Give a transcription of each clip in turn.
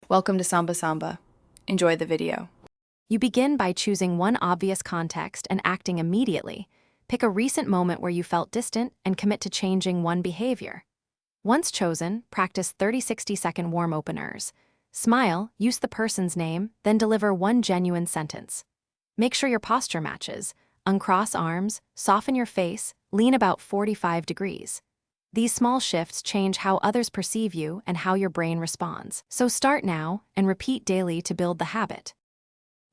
Welcome to Samba Samba. Enjoy the video. You begin by choosing one obvious context and acting immediately. Pick a recent moment where you felt distant and commit to changing one behavior. Once chosen, practice 30-60-second warm openers. Smile, use the person's name, then deliver one genuine sentence. Make sure your posture matches. Uncross arms, soften your face, lean about 45 degrees. These small shifts change how others perceive you and how your brain responds. So start now and repeat daily to build the habit.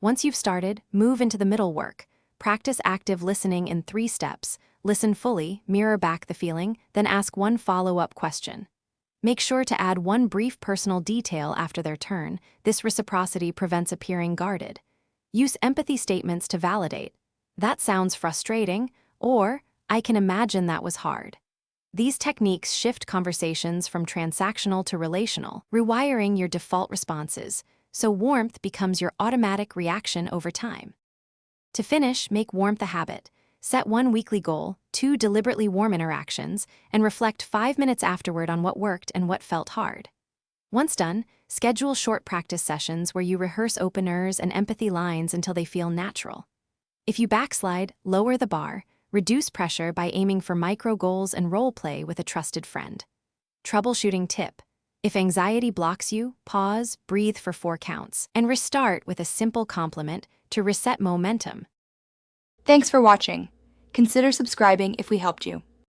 Once you've started, move into the middle work. Practice active listening in 3 steps. Listen fully, mirror back the feeling, then ask one follow-up question. Make sure to add one brief personal detail after their turn. This reciprocity prevents appearing guarded. Use empathy statements to validate. "That sounds frustrating," or "I can imagine that was hard." These techniques shift conversations from transactional to relational, rewiring your default responses, so warmth becomes your automatic reaction over time. To finish, make warmth a habit. Set one weekly goal, 2 deliberately warm interactions, and reflect 5 minutes afterward on what worked and what felt hard. Once done, schedule short practice sessions where you rehearse openers and empathy lines until they feel natural. If you backslide, lower the bar. Reduce pressure by aiming for micro goals and role play with a trusted friend. Troubleshooting tip. If anxiety blocks you, pause, breathe for 4 counts, and restart with a simple compliment to reset momentum. Thanks for watching. Consider subscribing if we helped you.